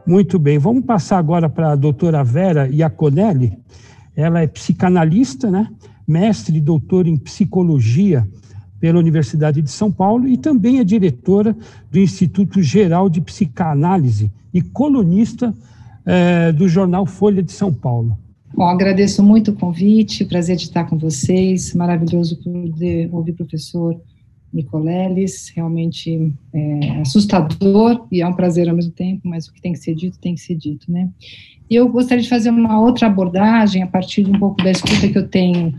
Muito bem, vamos passar agora para a doutora Vera Iaconelli. Ela é psicanalista, né? Mestre e doutora em psicologia pela Universidade de São Paulo e também é diretora do Instituto Geral de Psicanálise e colunista do jornal Folha de São Paulo. Bom, agradeço muito o convite, prazer de estar com vocês, maravilhoso poder ouvir o professor Nicoleles, realmente assustador e é um prazer ao mesmo tempo, mas o que tem que ser dito, né? Eu gostaria de fazer uma outra abordagem a partir de um pouco da escuta que eu tenho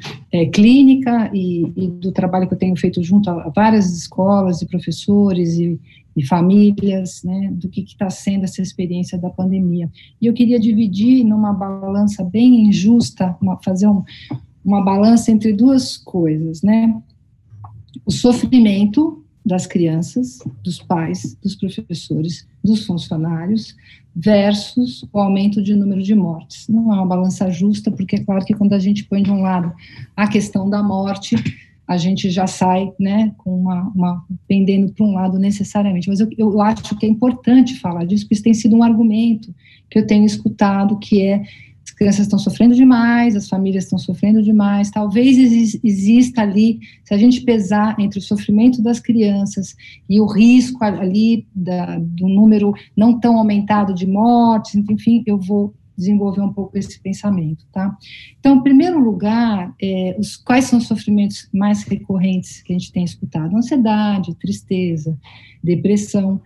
clínica e do trabalho que eu tenho feito junto a várias escolas e professores e famílias, né, do que está sendo essa experiência da pandemia. E eu queria dividir numa balança bem injusta, fazer uma balança entre duas coisas, né? O sofrimento das crianças, dos pais, dos professores, dos funcionários, versus o aumento de número de mortes. Não é uma balança justa, porque é claro que quando a gente põe de um lado a questão da morte, a gente já sai, né, com uma pendendo para um lado necessariamente. Mas eu acho que é importante falar disso, porque isso tem sido um argumento que eu tenho escutado, que é as crianças estão sofrendo demais, as famílias estão sofrendo demais, talvez exista ali, se a gente pesar entre o sofrimento das crianças e o risco ali do número não tão aumentado de mortes, enfim, eu vou desenvolver um pouco esse pensamento, tá? Então, em primeiro lugar, quais são os sofrimentos mais recorrentes que a gente tem escutado? Ansiedade, tristeza, depressão.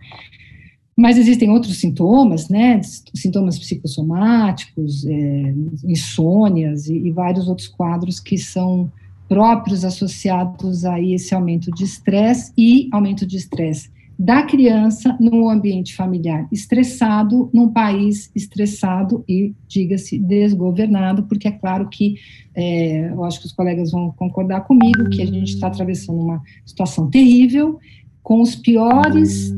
Mas existem outros sintomas, né, sintomas psicossomáticos, insônias e vários outros quadros que são próprios associados a esse aumento de estresse da criança num ambiente familiar estressado, num país estressado e, diga-se, desgovernado, porque é claro que, eu acho que os colegas vão concordar comigo, que a gente está atravessando uma situação terrível, com os piores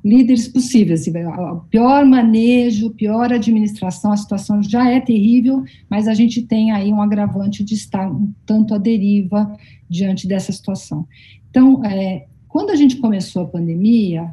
líderes possíveis, o pior manejo, pior administração, a situação já é terrível, mas a gente tem aí um agravante de estar um tanto à deriva diante dessa situação. Então, quando a gente começou a pandemia,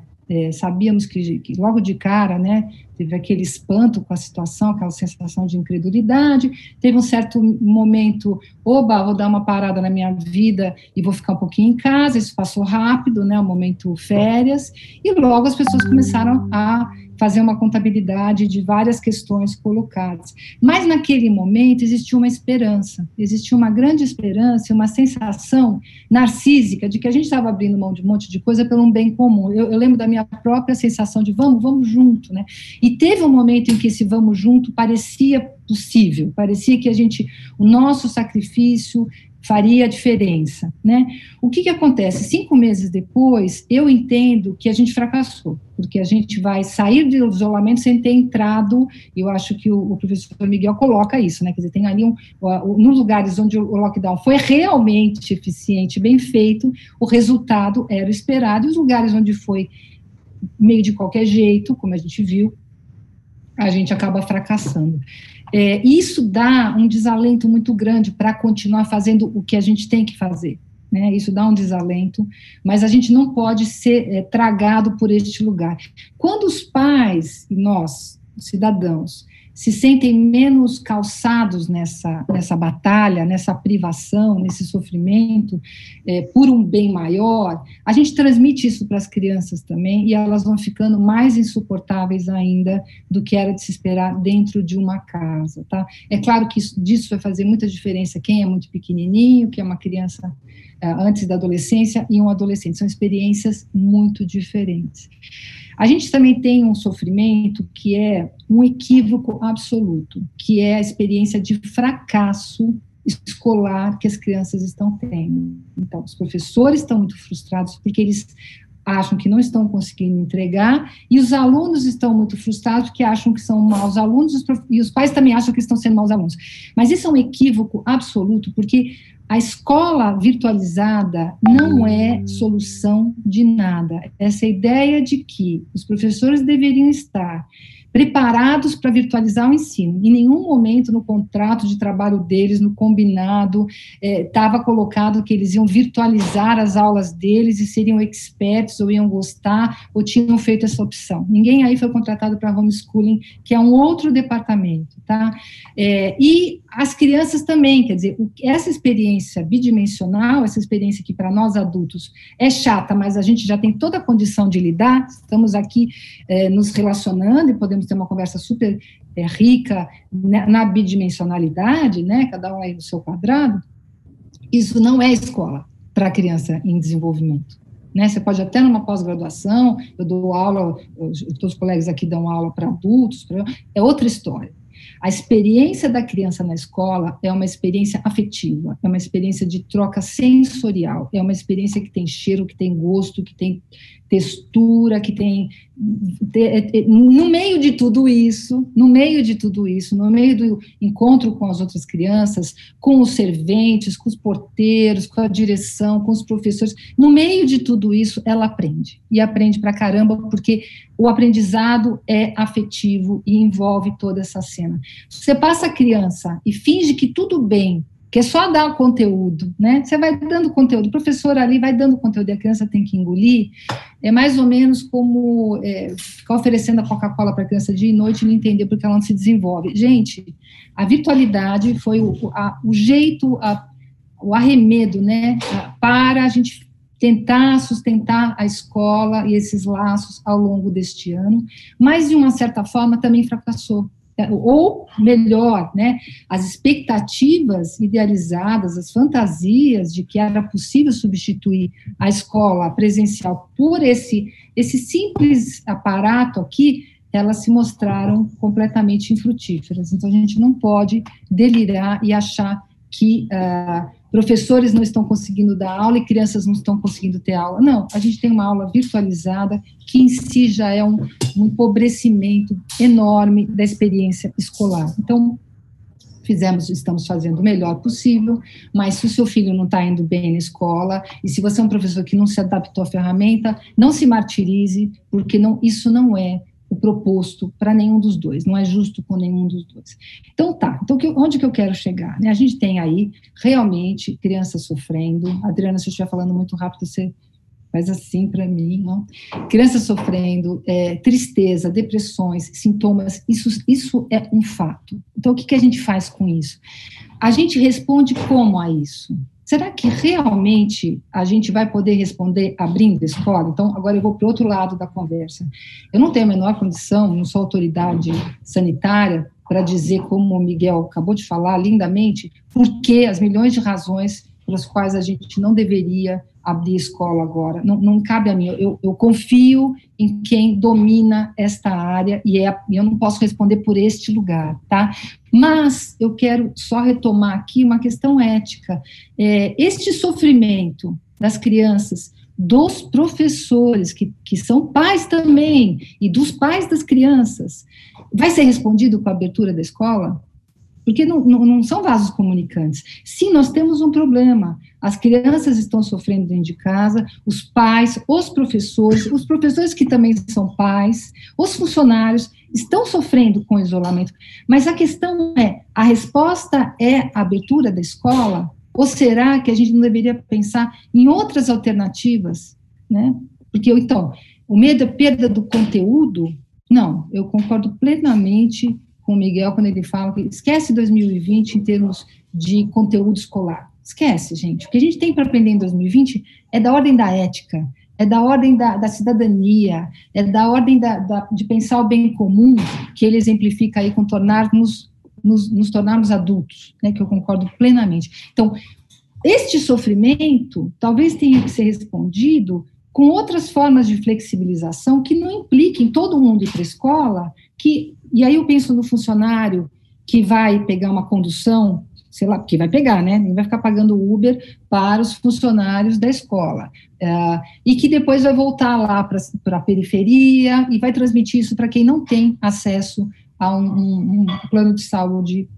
sabíamos que logo de cara, né, teve aquele espanto com a situação, aquela sensação de incredulidade, teve um certo momento, vou dar uma parada na minha vida e vou ficar um pouquinho em casa, isso passou rápido, né, o momento férias, e logo as pessoas começaram a fazer uma contabilidade de várias questões colocadas. Mas naquele momento existia uma esperança, existia uma grande esperança, uma sensação narcísica de que a gente estava abrindo mão de um monte de coisa pelo um bem comum. Eu lembro da minha própria sensação de vamos junto, né? E teve um momento em que esse vamos junto parecia possível, parecia que o nosso sacrifício faria a diferença, né? O que acontece? 5 meses depois, eu entendo que a gente fracassou, porque a gente vai sair do isolamento sem ter entrado, eu acho que o professor Miguel coloca isso, né? Quer dizer, tem ali nos lugares onde o lockdown foi realmente eficiente, bem feito, o resultado era o esperado, e os lugares onde foi meio de qualquer jeito, como a gente viu, a gente acaba fracassando. Isso dá um desalento muito grande para continuar fazendo o que a gente tem que fazer, né? Isso dá um desalento, mas a gente não pode ser tragado por este lugar. Quando os pais e nós, cidadãos, se sentem menos calçados nessa batalha, nessa privação, nesse sofrimento, por um bem maior, a gente transmite isso para as crianças também, e elas vão ficando mais insuportáveis ainda do que era de se esperar dentro de uma casa, tá? É claro que disso vai fazer muita diferença quem é muito pequenininho, que é uma criança antes da adolescência, e um adolescente. São experiências muito diferentes. A gente também tem um sofrimento que é um equívoco absoluto, que é a experiência de fracasso escolar que as crianças estão tendo. Então, os professores estão muito frustrados porque eles acham que não estão conseguindo entregar, e os alunos estão muito frustrados porque acham que são maus alunos, e os pais também acham que estão sendo maus alunos. Mas isso é um equívoco absoluto, porque a escola virtualizada não é solução de nada. Essa ideia de que os professores deveriam estar preparados para virtualizar o ensino. Em nenhum momento no contrato de trabalho deles, no combinado, estava colocado que eles iam virtualizar as aulas deles e seriam experts, ou iam gostar, ou tinham feito essa opção. Ninguém aí foi contratado para homeschooling, que é um outro departamento, tá? E as crianças também, quer dizer, essa experiência bidimensional, essa experiência que para nós adultos é chata, mas a gente já tem toda a condição de lidar, estamos aqui nos relacionando e podemos ter uma conversa super rica na bidimensionalidade, né, cada um aí no seu quadrado. Isso não é escola para criança em desenvolvimento, né? Você pode até numa pós-graduação, eu dou aula, todos os colegas aqui dão aula para adultos, é outra história. A experiência da criança na escola é uma experiência afetiva, é uma experiência de troca sensorial, é uma experiência que tem cheiro, que tem gosto, que tem textura, que tem... No meio de tudo isso, no meio do encontro com as outras crianças, com os serventes, com os porteiros, com a direção, com os professores, no meio de tudo isso, ela aprende. E aprende pra caramba, porque o aprendizado é afetivo e envolve toda essa cena. Você passa a criança e finge que tudo bem, que é só dar o conteúdo, né? Você vai dando conteúdo, o professor ali vai dando conteúdo e a criança tem que engolir, é mais ou menos como ficar oferecendo a Coca-Cola para a criança dia e noite e não entender porque ela não se desenvolve. Gente, a virtualidade foi o jeito, o arremedo, né, para a gente tentar sustentar a escola e esses laços ao longo deste ano, mas de uma certa forma também fracassou. Ou melhor, né, as expectativas idealizadas, as fantasias de que era possível substituir a escola presencial por esse simples aparato aqui, elas se mostraram completamente infrutíferas. Então, a gente não pode delirar e achar que professores não estão conseguindo dar aula e crianças não estão conseguindo ter aula. Não, a gente tem uma aula virtualizada que em si já é um empobrecimento enorme da experiência escolar. Então, estamos fazendo o melhor possível, mas se o seu filho não está indo bem na escola, e se você é um professor que não se adaptou à ferramenta, não se martirize, porque isso não é o proposto para nenhum dos dois, não é justo com nenhum dos dois. Então, onde que eu quero chegar? Né? A gente tem aí, realmente, crianças sofrendo. Adriana, se eu estiver falando muito rápido, você faz assim para mim, não? Crianças sofrendo, tristeza, depressões, sintomas, isso é um fato. Então, o que a gente faz com isso? A gente responde como a isso? Será que realmente a gente vai poder responder abrindo a escola? Então, agora eu vou para o outro lado da conversa. Eu não tenho a menor condição, não sou autoridade sanitária, para dizer, como o Miguel acabou de falar lindamente, por que as milhões de razões pelas quais a gente não deveria abrir escola agora. Não cabe a mim, eu confio em quem domina esta área e eu não posso responder por este lugar, tá? Mas eu quero só retomar aqui uma questão ética. Este sofrimento das crianças, dos professores, que são pais também, e dos pais das crianças, vai ser respondido com a abertura da escola? Porque não são vasos comunicantes. Sim, nós temos um problema. As crianças estão sofrendo dentro de casa, os pais, os professores que também são pais, os funcionários estão sofrendo com o isolamento. Mas a questão a resposta é a abertura da escola? Ou será que a gente não deveria pensar em outras alternativas, né? Porque, então, o medo é perda do conteúdo? Não, eu concordo plenamente com o Miguel quando ele fala que esquece 2020 em termos de conteúdo escolar. Esquece, gente. O que a gente tem para aprender em 2020 é da ordem da ética, é da ordem da cidadania, é da ordem de pensar o bem comum, que ele exemplifica aí com nos tornarmos adultos, né, que eu concordo plenamente. Então, este sofrimento talvez tenha que ser respondido com outras formas de flexibilização que não impliquem todo mundo ir para a escola, e aí eu penso no funcionário que vai pegar uma condução, sei lá, porque vai pegar, né? Ele vai ficar pagando Uber para os funcionários da escola, e que depois vai voltar lá para a periferia e vai transmitir isso para quem não tem acesso a um plano de saúde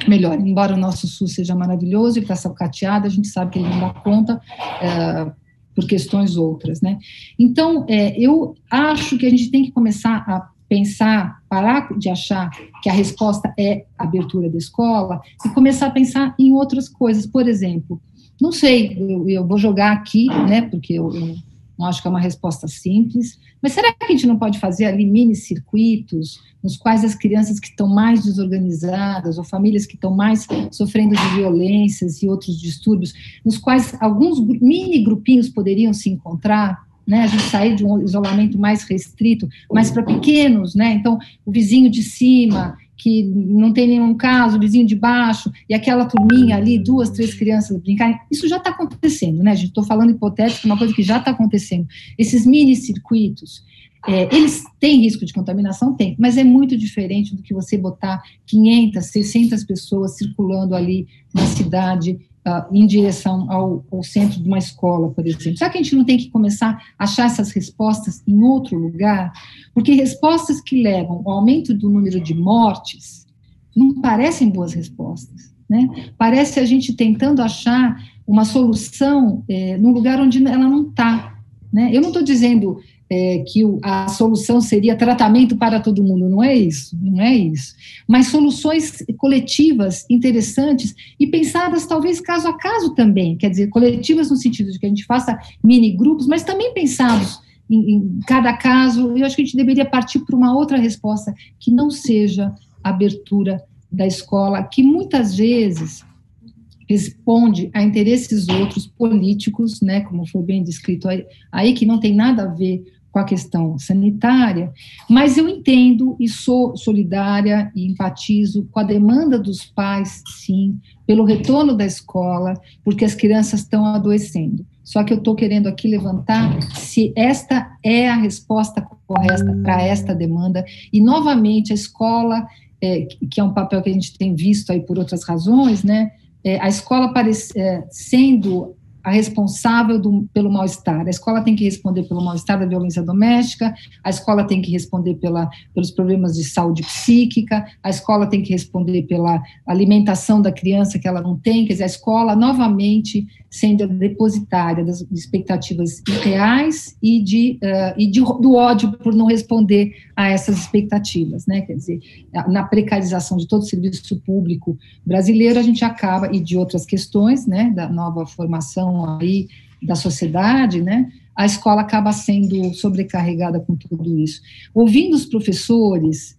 melhor. Embora o nosso SUS seja maravilhoso e está salcateado, a gente sabe que ele não dá conta, por questões outras, né? Então, eu acho que a gente tem que começar a pensar, parar de achar que a resposta é a abertura da escola e começar a pensar em outras coisas. Por exemplo, não sei, eu vou jogar aqui, né, porque eu não acho que é uma resposta simples, mas será que a gente não pode fazer ali mini-circuitos nos quais as crianças que estão mais desorganizadas ou famílias que estão mais sofrendo de violências e outros distúrbios, nos quais alguns mini-grupinhos poderiam se encontrar, né, a gente sair de um isolamento mais restrito, mas para pequenos, né, então o vizinho de cima, que não tem nenhum caso, o vizinho de baixo, e aquela turminha ali, 2, 3 crianças brincarem, isso já está acontecendo, né, gente, estou falando hipotético, uma coisa que já está acontecendo. Esses mini-circuitos, eles têm risco de contaminação? Tem, mas é muito diferente do que você botar 500, 600 pessoas circulando ali na cidade, em direção ao centro de uma escola, por exemplo. Será que a gente não tem que começar a achar essas respostas em outro lugar? Porque respostas que levam ao aumento do número de mortes não parecem boas respostas, né? Parece a gente tentando achar uma solução num lugar onde ela não está, né? Eu não estou dizendo que a solução seria tratamento para todo mundo, não é isso, mas soluções coletivas interessantes e pensadas talvez caso a caso também, quer dizer, coletivas no sentido de que a gente faça mini grupos, mas também pensados em cada caso. Eu acho que a gente deveria partir para uma outra resposta que não seja a abertura da escola, que muitas vezes responde a interesses outros políticos, né, como foi bem descrito aí, que não tem nada a ver com a questão sanitária, mas eu entendo e sou solidária e empatizo com a demanda dos pais, sim, pelo retorno da escola, porque as crianças estão adoecendo. Só que eu estou querendo aqui levantar se esta é a resposta correta para esta demanda, e novamente a escola, que é um papel que a gente tem visto aí por outras razões, né, a escola sendo a responsável pelo mal-estar. A escola tem que responder pelo mal-estar da violência doméstica, a escola tem que responder pelos problemas de saúde psíquica, a escola tem que responder pela alimentação da criança que ela não tem, quer dizer, a escola novamente sendo a depositária das expectativas irreais e do ódio por não responder a essas expectativas, né? Quer dizer, na precarização de todo o serviço público brasileiro, a gente acaba, e de outras questões, né, da nova formação aí da sociedade, né, a escola acaba sendo sobrecarregada com tudo isso. Ouvindo os professores,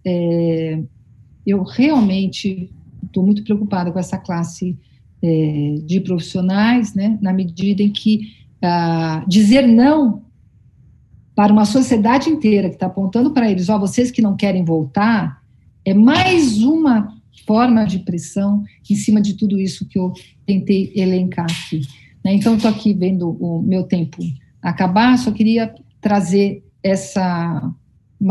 eu realmente estou muito preocupada com essa classe de profissionais, né, na medida em que dizer não para uma sociedade inteira que está apontando para eles, vocês que não querem voltar, é mais uma forma de pressão em cima de tudo isso que eu tentei elencar aqui. Então, estou aqui vendo o meu tempo acabar, só queria trazer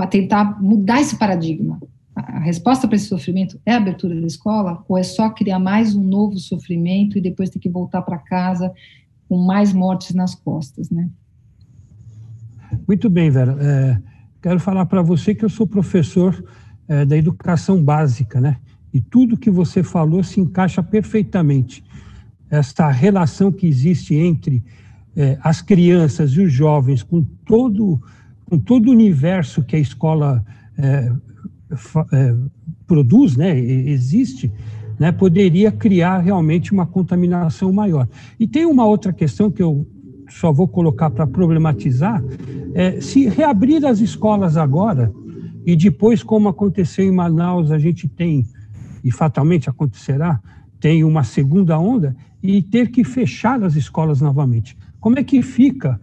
tentar mudar esse paradigma. A resposta para esse sofrimento é a abertura da escola, ou é só criar mais um novo sofrimento e depois ter que voltar para casa com mais mortes nas costas, né? Muito bem, Vera. Quero falar para você que eu sou professor da educação básica, né? E tudo que você falou se encaixa perfeitamente. Essa relação que existe entre as crianças e os jovens com todo o universo que a escola produz, né, existe, né, poderia criar realmente uma contaminação maior. E tem uma outra questão que eu só vou colocar para problematizar, se reabrir as escolas agora e depois, como aconteceu em Manaus, a gente tem, e fatalmente acontecerá, tem uma segunda onda, e ter que fechar as escolas novamente. Como é que fica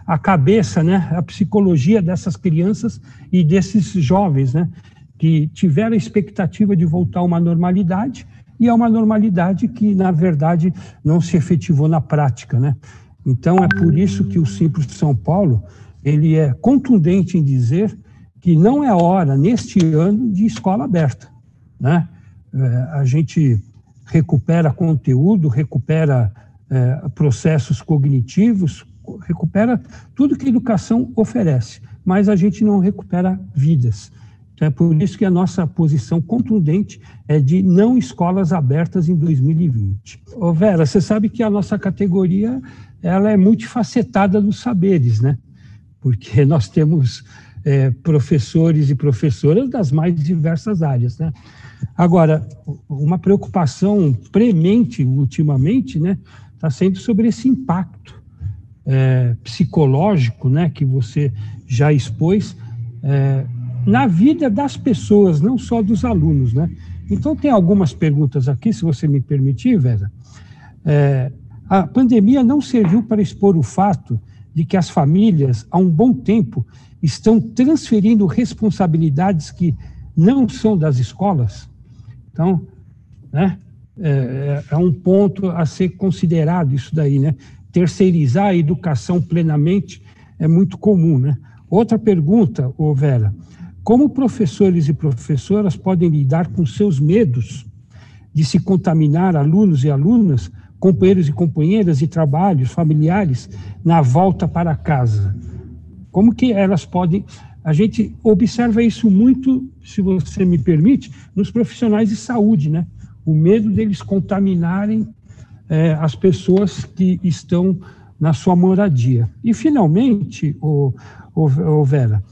a cabeça, né, a psicologia dessas crianças e desses jovens, né, que tiveram a expectativa de voltar a uma normalidade, e é uma normalidade que, na verdade, não se efetivou na prática, né? Então, é por isso que o Simples São Paulo, ele é contundente em dizer que não é hora, neste ano, de escola aberta, né? A gente recupera conteúdo, recupera processos cognitivos, recupera tudo que a educação oferece, mas a gente não recupera vidas. Então, é por isso que a nossa posição contundente é de não escolas abertas em 2020. Ô Vera, você sabe que a nossa categoria ela é multifacetada dos saberes, né? Porque nós temos professores e professoras das mais diversas áreas, né? Agora, uma preocupação premente ultimamente, né, está sendo sobre esse impacto psicológico, né, que você já expôs na vida das pessoas, não só dos alunos, né? Então, tem algumas perguntas aqui, se você me permitir, Vera. A pandemia não serviu para expor o fato de que as famílias, há um bom tempo, estão transferindo responsabilidades que não são das escolas? Então, né, é um ponto a ser considerado isso daí, né? Terceirizar a educação plenamente é muito comum, né? Outra pergunta, Vera, como professores e professoras podem lidar com seus medos de se contaminar alunos e alunas, companheiros e companheiras de trabalhos, familiares, na volta para casa? Como que elas podem... A gente observa isso muito, se você me permite, nos profissionais de saúde, né? O medo deles contaminarem as pessoas que estão na sua moradia. E, finalmente, Vera,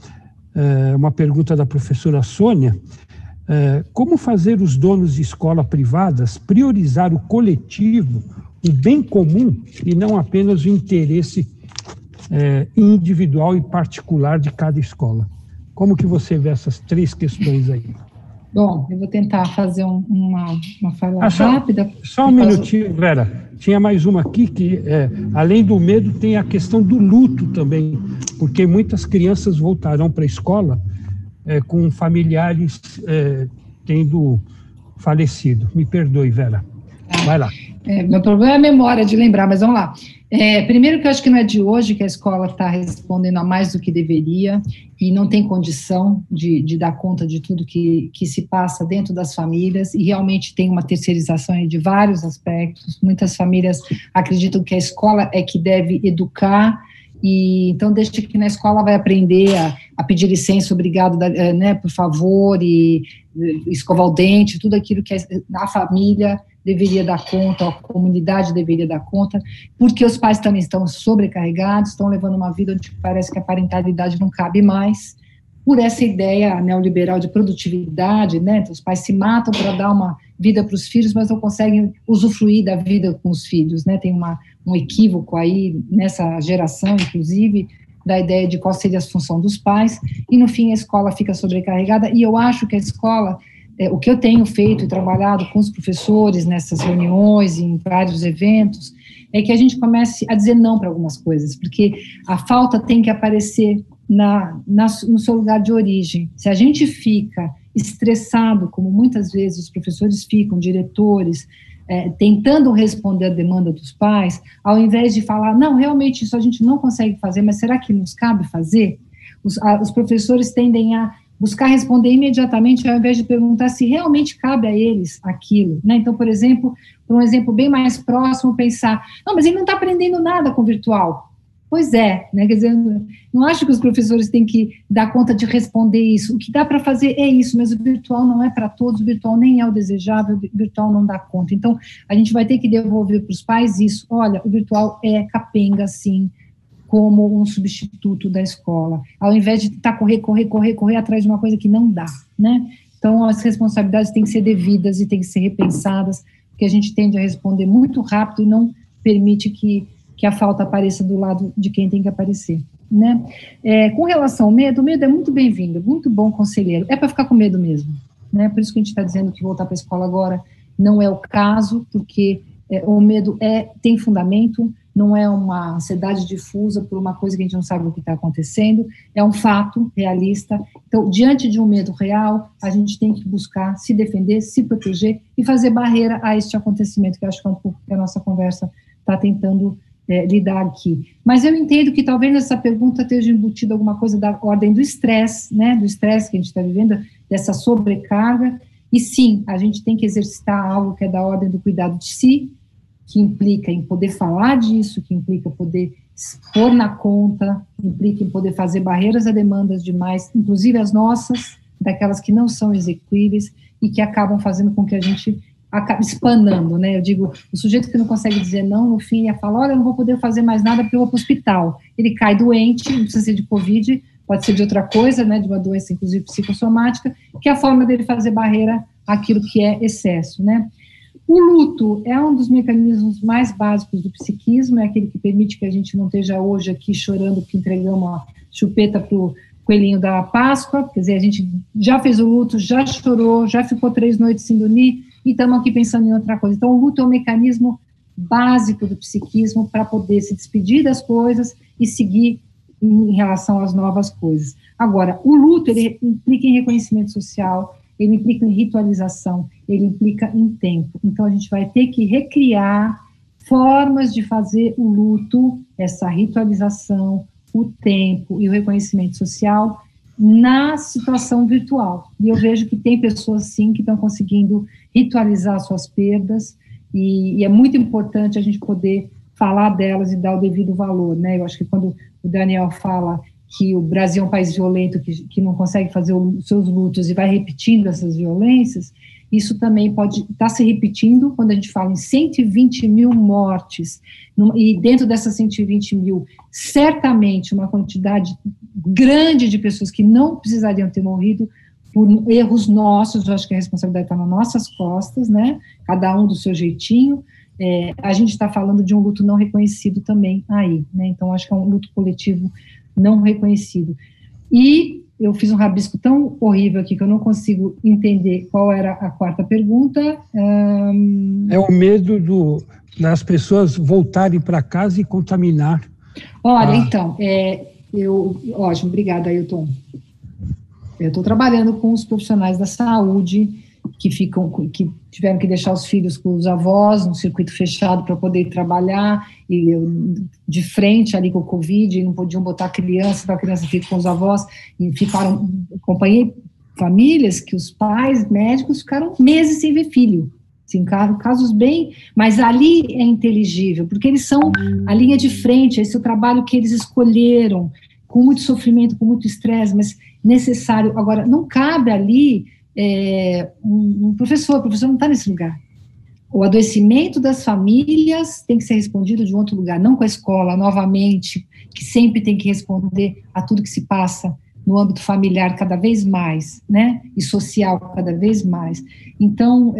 uma pergunta da professora Sônia, como fazer os donos de escola privadas priorizar o coletivo, o bem comum, e não apenas o interesse individual e particular de cada escola? Como que você vê essas três questões aí? Bom, eu vou tentar fazer uma fala rápida. Só um minutinho, Vera. Tinha mais uma aqui que, além do medo, tem a questão do luto também, porque muitas crianças voltarão para a escola com familiares tendo falecido. Me perdoe, Vera. Vai lá. Meu problema é a memória de lembrar, mas vamos lá. Primeiro que eu acho que não é de hoje que a escola está respondendo a mais do que deveria e não tem condição de dar conta de tudo que se passa dentro das famílias, e realmente tem uma terceirização de vários aspectos. Muitas famílias acreditam que a escola é que deve educar, e então deixa que na escola vai aprender a pedir licença, obrigado, né, por favor, e escovar o dente, tudo aquilo que a família deveria dar conta, a comunidade deveria dar conta, porque os pais também estão sobrecarregados, estão levando uma vida onde parece que a parentalidade não cabe mais, por essa ideia neoliberal de produtividade, né? Então, os pais se matam para dar uma vida para os filhos, mas não conseguem usufruir da vida com os filhos, né? Tem um equívoco aí nessa geração, inclusive, da ideia de qual seria a função dos pais, e no fim a escola fica sobrecarregada, e eu acho que a escola, o que eu tenho feito e trabalhado com os professores nessas reuniões, em vários eventos, é que a gente comece a dizer não para algumas coisas, porque a falta tem que aparecer no seu lugar de origem. Se a gente fica estressado, como muitas vezes os professores ficam, diretores, tentando responder a demanda dos pais, ao invés de falar, não, realmente isso a gente não consegue fazer, mas será que nos cabe fazer? Os professores tendem a buscar responder imediatamente, ao invés de perguntar se realmente cabe a eles aquilo, né? Então, por exemplo, um exemplo bem mais próximo, pensar, não, mas ele não está aprendendo nada com o virtual. Pois é, né? Quer dizer, não acho que os professores têm que dar conta de responder isso. O que dá para fazer é isso, mas o virtual não é para todos, o virtual nem é o desejável, o virtual não dá conta. Então, a gente vai ter que devolver para os pais isso. Olha, o virtual é capenga, sim, como um substituto da escola, ao invés de tentar correr atrás de uma coisa que não dá, né? Então, as responsabilidades têm que ser devidas e têm que ser repensadas, porque a gente tende a responder muito rápido e não permite que a falta apareça do lado de quem tem que aparecer, né? Com relação ao medo, o medo é muito bem-vindo, muito bom conselheiro, é para ficar com medo mesmo, né? Por isso que a gente está dizendo que voltar para a escola agora não é o caso, porque o medo tem fundamento, não é uma ansiedade difusa por uma coisa que a gente não sabe o que está acontecendo, é um fato realista. Então, diante de um medo real, a gente tem que buscar se defender, se proteger e fazer barreira a este acontecimento, que eu acho que é um pouco que a nossa conversa está tentando lidar aqui. Mas eu entendo que talvez nessa pergunta esteja embutida alguma coisa da ordem do estresse, né, do estresse que a gente está vivendo, dessa sobrecarga, e sim, a gente tem que exercitar algo que é da ordem do cuidado de si, que implica em poder falar disso, que implica poder pôr na conta, implica em poder fazer barreiras a demandas demais, inclusive as nossas, daquelas que não são execuíveis e que acabam fazendo com que a gente acabe espanando, né? Eu digo, o sujeito que não consegue dizer não, no fim, fala, olha, eu não vou poder fazer mais nada porque eu vou para o hospital. Ele cai doente, não precisa ser de Covid, pode ser de outra coisa, né, de uma doença, inclusive, psicossomática, que é a forma dele fazer barreira àquilo que é excesso, né. O luto é um dos mecanismos mais básicos do psiquismo, é aquele que permite que a gente não esteja hoje aqui chorando porque entregamos uma chupeta para o coelhinho da Páscoa, quer dizer, a gente já fez o luto, já chorou, já ficou 3 noites sem dormir, e estamos aqui pensando em outra coisa. Então, o luto é um mecanismo básico do psiquismo para poder se despedir das coisas e seguir em relação às novas coisas. Agora, o luto, ele implica em reconhecimento social, ele implica em ritualização, ele implica em tempo. Então, a gente vai ter que recriar formas de fazer o luto, essa ritualização, o tempo e o reconhecimento social na situação virtual. E eu vejo que tem pessoas, sim, que estão conseguindo ritualizar suas perdas, e é muito importante a gente poder falar delas e dar o devido valor, né? Eu acho que quando o Daniel fala que o Brasil é um país violento, que não consegue fazer os seus lutos e vai repetindo essas violências, isso também pode estar se repetindo quando a gente fala em 120 mil mortes, e dentro dessas 120 mil, certamente uma quantidade grande de pessoas que não precisariam ter morrido por erros nossos. Eu acho que a responsabilidade está nas nossas costas, né? Cada um do seu jeitinho. A gente está falando de um luto não reconhecido também aí, né? Então, acho que é um luto coletivo não reconhecido. E eu fiz um rabisco tão horrível aqui que eu não consigo entender qual era a quarta pergunta. É o medo das pessoas voltarem para casa e contaminar. Olha, então, ótimo, obrigada, Ailton. Eu estou trabalhando com os profissionais da saúde que tiveram que deixar os filhos com os avós num circuito fechado para poder trabalhar, e de frente ali com o Covid, e não podiam botar a criança, para a criança ficar com os avós, e acompanhei famílias que os pais médicos ficaram meses sem ver filho, assim, casos bem, mas ali é inteligível, porque eles são a linha de frente, esse é o trabalho que eles escolheram, com muito sofrimento, com muito estresse, mas necessário. Agora, não cabe ali o professor não está nesse lugar. O adoecimento das famílias tem que ser respondido de um outro lugar, não com a escola, novamente, que sempre tem que responder a tudo que se passa no âmbito familiar cada vez mais, né, e social cada vez mais. Então,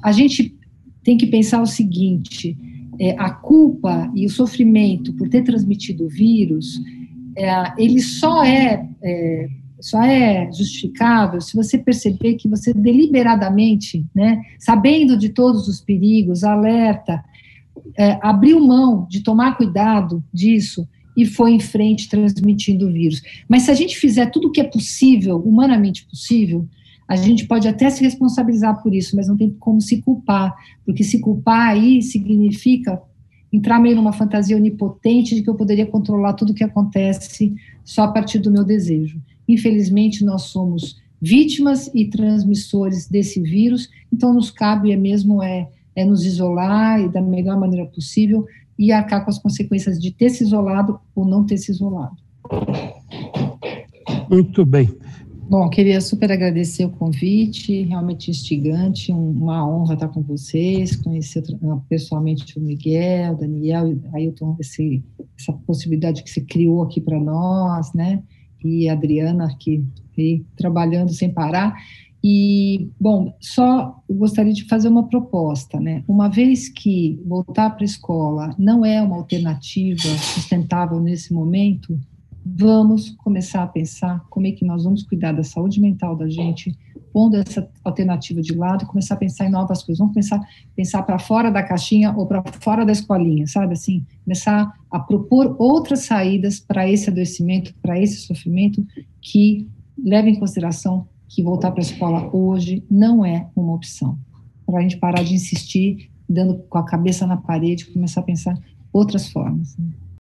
a gente tem que pensar o seguinte, a culpa e o sofrimento por ter transmitido o vírus, ele só é justificável se você perceber que você deliberadamente, né, sabendo de todos os perigos, alerta, abriu mão de tomar cuidado disso e foi em frente transmitindo o vírus. Mas se a gente fizer tudo o que é possível, humanamente possível, a gente pode até se responsabilizar por isso, mas não tem como se culpar, porque se culpar aí significa entrar meio numa fantasia onipotente de que eu poderia controlar tudo o que acontece só a partir do meu desejo. Infelizmente, nós somos vítimas e transmissores desse vírus, então nos cabe mesmo nos isolar e da melhor maneira possível e arcar com as consequências de ter se isolado ou não ter se isolado. Muito bem. Bom, queria super agradecer o convite, realmente instigante, uma honra estar com vocês, conhecer pessoalmente o Miguel, o Daniel e o Ailton, essa possibilidade que você criou aqui para nós, né? E a Adriana aqui trabalhando sem parar. E, bom, só gostaria de fazer uma proposta, né? Uma vez que voltar para a escola não é uma alternativa sustentável nesse momento, vamos começar a pensar como é que nós vamos cuidar da saúde mental da gente, pondo essa alternativa de lado e começar a pensar em novas coisas. Vamos pensar para fora da caixinha ou para fora da escolinha, sabe assim? Começar a propor outras saídas para esse adoecimento, para esse sofrimento, que levem em consideração que voltar para a escola hoje não é uma opção. Para a gente parar de insistir, dando com a cabeça na parede, começar a pensar outras formas, né?